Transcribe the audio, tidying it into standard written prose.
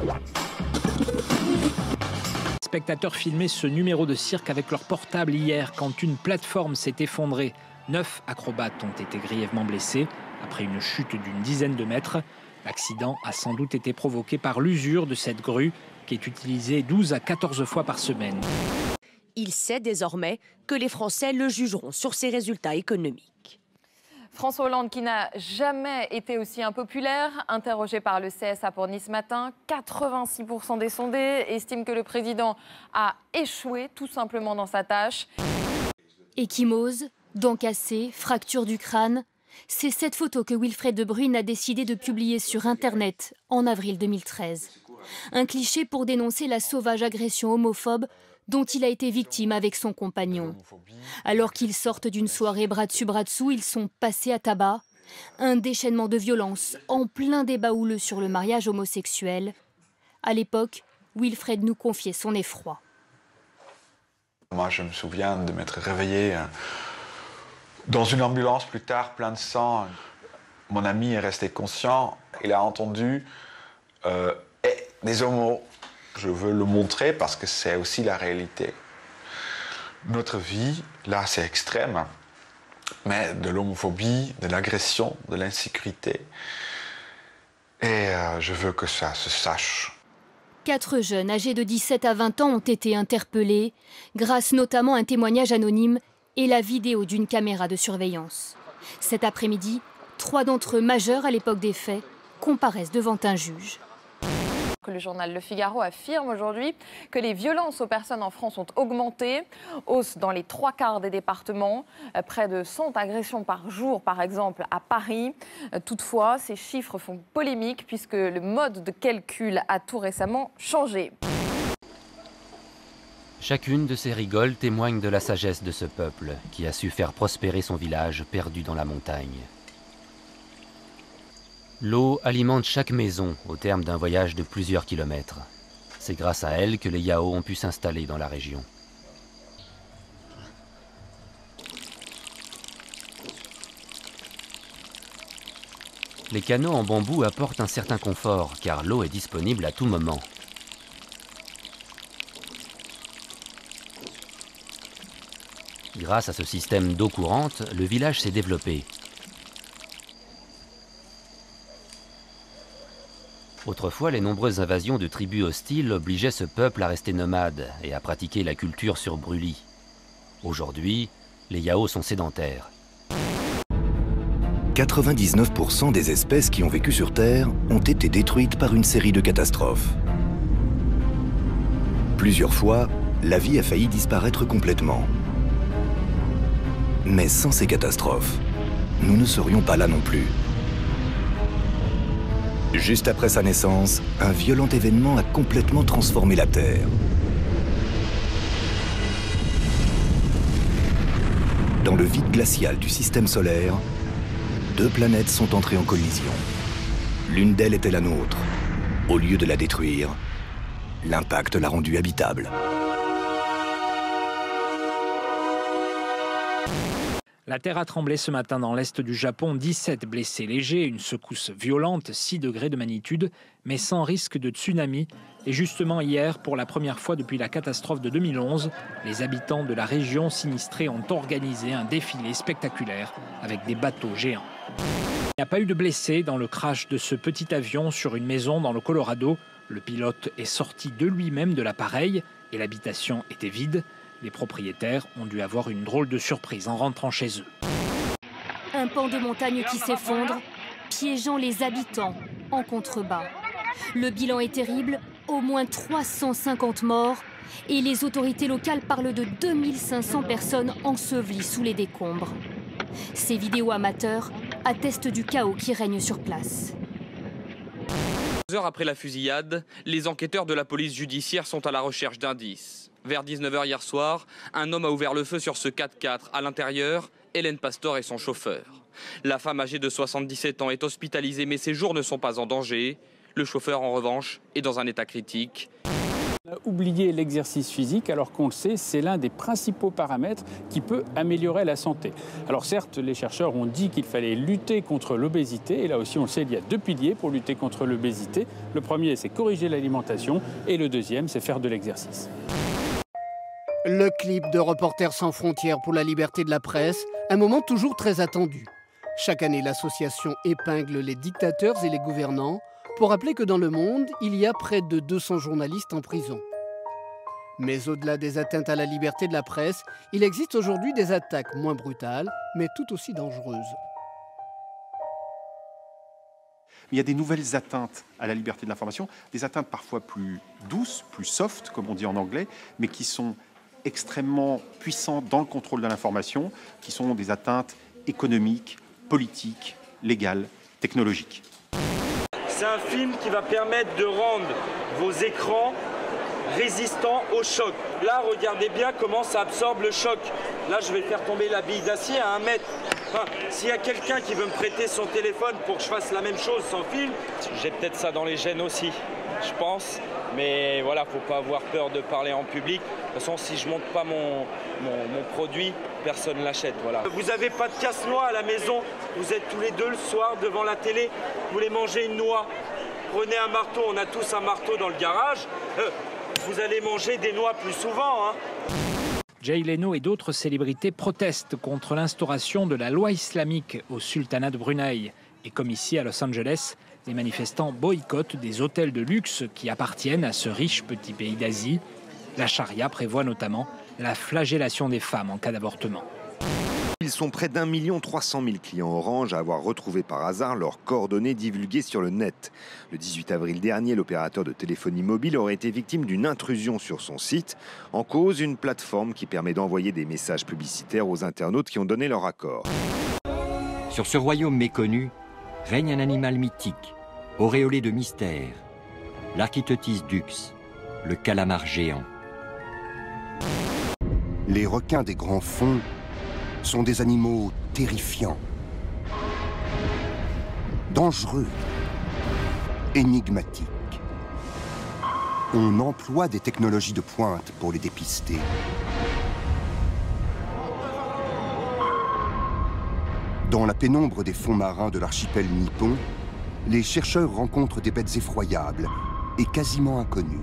Les spectateurs filmaient ce numéro de cirque avec leur portable hier quand une plateforme s'est effondrée. 9 acrobates ont été grièvement blessés après une chute d'une dizaine de mètres. L'accident a sans doute été provoqué par l'usure de cette grue qui est utilisée 12 à 14 fois par semaine. Il sait désormais que les Français le jugeront sur ses résultats économiques. François Hollande, qui n'a jamais été aussi impopulaire, interrogé par le CSA pour Nice Matin, 86% des sondés estiment que le président a échoué tout simplement dans sa tâche. Ecchymose, dents cassées, fracture du crâne, c'est cette photo que Wilfred De Bruyne a décidé de publier sur Internet en avril 2013. Un cliché pour dénoncer la sauvage agression homophobe dont il a été victime avec son compagnon. Alors qu'ils sortent d'une soirée bras dessous, ils sont passés à tabac. Un déchaînement de violence en plein débat houleux sur le mariage homosexuel. À l'époque, Wilfred nous confiait son effroi. Moi, je me souviens de m'être réveillé dans une ambulance plus tard, plein de sang. Mon ami est resté conscient. Il a entendu des homos. Je veux le montrer parce que c'est aussi la réalité. Notre vie, là, c'est extrême, mais de l'homophobie, de l'agression, de l'insécurité. Et je veux que ça se sache. 4 jeunes âgés de 17 à 20 ans ont été interpellés, grâce notamment à un témoignage anonyme et la vidéo d'une caméra de surveillance. Cet après-midi, 3 d'entre eux, majeurs à l'époque des faits, comparaissent devant un juge. Le journal Le Figaro affirme aujourd'hui que les violences aux personnes en France ont augmenté, hausse dans les 3/4 des départements, près de 100 agressions par jour par exemple à Paris. Toutefois, ces chiffres font polémique puisque le mode de calcul a tout récemment changé. Chacune de ces rigoles témoigne de la sagesse de ce peuple qui a su faire prospérer son village perdu dans la montagne. L'eau alimente chaque maison au terme d'un voyage de plusieurs kilomètres. C'est grâce à elle que les Yao ont pu s'installer dans la région. Les canaux en bambou apportent un certain confort car l'eau est disponible à tout moment. Grâce à ce système d'eau courante, le village s'est développé. Autrefois, les nombreuses invasions de tribus hostiles obligeaient ce peuple à rester nomade et à pratiquer la culture sur brûlis. Aujourd'hui, les Yao sont sédentaires. 99% des espèces qui ont vécu sur Terre ont été détruites par une série de catastrophes. Plusieurs fois, la vie a failli disparaître complètement. Mais sans ces catastrophes, nous ne serions pas là non plus. Juste après sa naissance, un violent événement a complètement transformé la Terre. Dans le vide glacial du système solaire, 2 planètes sont entrées en collision. L'une d'elles était la nôtre. Au lieu de la détruire, l'impact l'a rendue habitable. La terre a tremblé ce matin dans l'est du Japon, 17 blessés légers, une secousse violente, 6 degrés de magnitude, mais sans risque de tsunami. Et justement hier, pour la première fois depuis la catastrophe de 2011, les habitants de la région sinistrée ont organisé un défilé spectaculaire avec des bateaux géants. Il n'y a pas eu de blessés dans le crash de ce petit avion sur une maison dans le Colorado. Le pilote est sorti de lui-même de l'appareil et l'habitation était vide. Les propriétaires ont dû avoir une drôle de surprise en rentrant chez eux. Un pan de montagne qui s'effondre, piégeant les habitants en contrebas. Le bilan est terrible, au moins 350 morts et les autorités locales parlent de 2500 personnes ensevelies sous les décombres. Ces vidéos amateurs attestent du chaos qui règne sur place. 2 heures après la fusillade, les enquêteurs de la police judiciaire sont à la recherche d'indices. Vers 19 h hier soir, un homme a ouvert le feu sur ce 4x4. À l'intérieur, Hélène Pastor et son chauffeur. La femme âgée de 77 ans est hospitalisée, mais ses jours ne sont pas en danger. Le chauffeur, en revanche, est dans un état critique. On a oublié l'exercice physique alors qu'on le sait, c'est l'un des principaux paramètres qui peut améliorer la santé. Alors certes, les chercheurs ont dit qu'il fallait lutter contre l'obésité et là aussi on le sait, il y a 2 piliers pour lutter contre l'obésité. Le premier, c'est corriger l'alimentation et le deuxième, c'est faire de l'exercice. Le clip de Reporters sans frontières pour la liberté de la presse, un moment toujours très attendu. Chaque année, l'association épingle les dictateurs et les gouvernants pour rappeler que dans le monde, il y a près de 200 journalistes en prison. Mais au-delà des atteintes à la liberté de la presse, il existe aujourd'hui des attaques moins brutales, mais tout aussi dangereuses. Il y a des nouvelles atteintes à la liberté de l'information, des atteintes parfois plus douces, plus soft, comme on dit en anglais, mais qui sont extrêmement puissantes dans le contrôle de l'information, qui sont des atteintes économiques, politiques, légales, technologiques. C'est un film qui va permettre de rendre vos écrans résistants au choc. Là, regardez bien comment ça absorbe le choc. Là, je vais faire tomber la bille d'acier à 1 mètre. Enfin, s'il y a quelqu'un qui veut me prêter son téléphone pour que je fasse la même chose sans fil, j'ai peut-être ça dans les gènes aussi, je pense. Mais voilà, faut pas avoir peur de parler en public. De toute façon, si je monte pas mon produit, personne ne l'achète. Voilà. Vous n'avez pas de casse-noix à la maison, vous êtes tous les deux le soir devant la télé, vous voulez manger une noix. Prenez un marteau, on a tous un marteau dans le garage. Vous allez manger des noix plus souvent. Jay Leno et d'autres célébrités protestent contre l'instauration de la loi islamique au sultanat de Brunei. Et comme ici à Los Angeles, les manifestants boycottent des hôtels de luxe qui appartiennent à ce riche petit pays d'Asie. La charia prévoit notamment la flagellation des femmes en cas d'avortement. Ils sont près d'1 300 000 clients Orange à avoir retrouvé par hasard leurs coordonnées divulguées sur le net. Le 18 avril dernier, l'opérateur de téléphonie mobile aurait été victime d'une intrusion sur son site. En cause, une plateforme qui permet d'envoyer des messages publicitaires aux internautes qui ont donné leur accord. Sur ce royaume méconnu, règne un animal mythique, auréolé de mystère, l'Architeuthis dux, le calamar géant. Les requins des grands fonds sont des animaux terrifiants, dangereux, énigmatiques. On emploie des technologies de pointe pour les dépister. Dans la pénombre des fonds marins de l'archipel nippon, les chercheurs rencontrent des bêtes effroyables et quasiment inconnues.